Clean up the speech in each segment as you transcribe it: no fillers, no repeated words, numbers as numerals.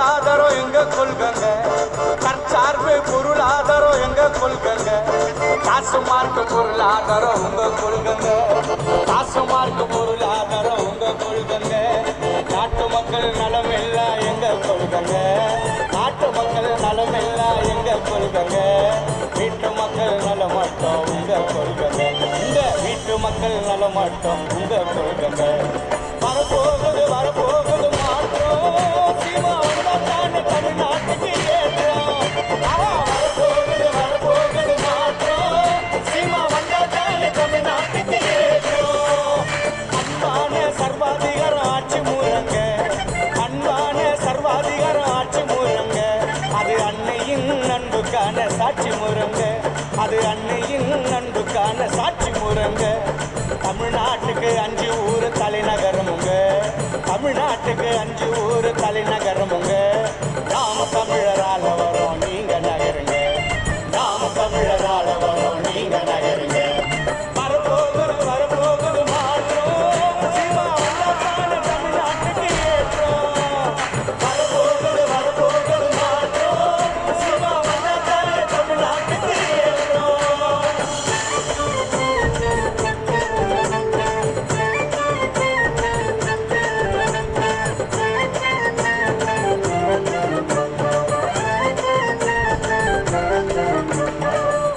பொருளாதாரம் எங்க கொள்கங்க, தற்சார்பு பொருளாதாரம் எங்க கொள்கங்க, காசு மார்க்க பொருளாதாரம் உங்க கொள்கங்க, காசு மார்க்க பொருளாதாரம் உங்க கொள்கங்க. நாட்டு மக்கள் நலம் எல்லாம் எங்க கொள்கங்க, நாட்டு மக்கள் நலம் எல்லாம் எங்க கொள்கங்க, வீட்டு மக்கள் நல மாட்டோம் உங்க கொள்கங்க, இந்த வீட்டு மக்கள் நல மாட்டோம் உங்க கொள்கங்க. வரப்போகுது வரப்போகுது மாற்றம், சீமா வந்தா தானே தமிழ்நாட்டுக்கு ஏற்றம். வரப்போகுது வரப்போகுது மாற்றம், சீமா வந்தா தானே தமிழ்நாட்டுக்கு ஏற்றம். அன்பான சர்வாதிகாரம் ஆட்சி மூலங்க, அன்பான சர்வாதிகாரம் ஆட்சி மூலங்க, அது அன்னையின் அன்புக்கான சாட்சி முறங்க, அது அன்னையின் அன்புக்கான சாட்சி முறங்க. தமிழ்நாட்டுக்கு 5 ஊர் தலைநகரமுங்க, தமிழ்நாட்டுக்கு 5 ஊர் தலைநகரமுங்க. நாம தமிழரால வரோம் நீங்க நகருங்க, நாம தமிழரால வரோம் நீங்க நகருங்க. வரப்போகுது வரப்போகுது மாற்றம், சீமா வந்தாத்தானே தமிழ்நாட்டுக்கு ஏற்றம். வரப்போகுது வரப்போகுது மாற்றம், சீமா வந்தாத்தானே தமிழ்நாட்டுக்கு ஏற்றம்.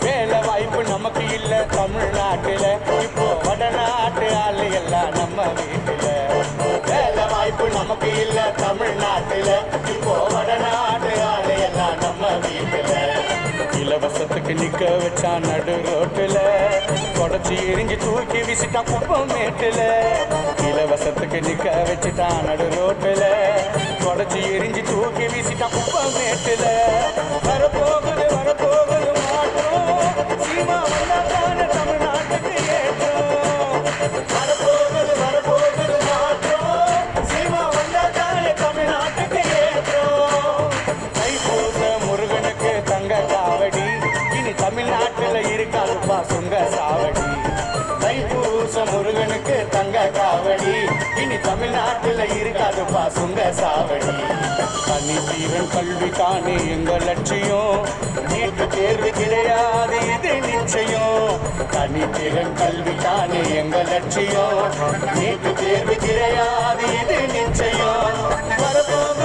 வேலை வாய்ப்பு நமக்கு இல்ல தமிழ்நாட்டுல, இப்போ வடநாட்டு ஆளு எல்லாம் நம்ம வீட்டுல. வேலை வாய்ப்பு நமக்கு இல்ல தமிழ்நாட்டுல, இப்போ வடநாட்டு ஆளு எல்லாம் நம்ம வீட்டுல. இலவசத்துக்கு நிக்க வச்சா நடு ரோட்டுல, தொடச்சி எரிஞ்சு தூக்கி வீசிட்டா குப்பம் மேட்டுல. இலவசத்துக்கு நிக்க வச்சுட்டா நடு ரோட்டுல, தொடச்சி எரிஞ்சு தூக்கி வீசிட்டா குப்பம் மேட்டுல. வரப்போகுது வரப்போகுது மாற்றம், சீமா வந்தாத்தானே தமிழ்நாட்டுக்கு ஏற்றம். வரப்போகுது வரப்போகுது மாற்றம், சீமா வந்தாத்தானே தமிழ்நாட்டுக்கு ஏற்றம். தைப்பூச முருகனுக்கு தங்க காவடி, இனி தமிழ்நாட்டுல இருக்காதுப்பா சுங்க சாவடி. தைப்பூச முருகனுக்கு தங்க காவடி, இனி தமிழ்நாட்டுல இருக்காதுப்பா சுங்க சாவடி. தனித்தீரன் கல்வி காணி எங்க லட்சியம், நீட்டு தேர்வு கிடையாது இது நிச்சயம். தனித்திறன் கல்வி காணி எங்க லட்சியம், நீட்டு தேர்வு கிடையாது இது நிச்சயம். வரப்போக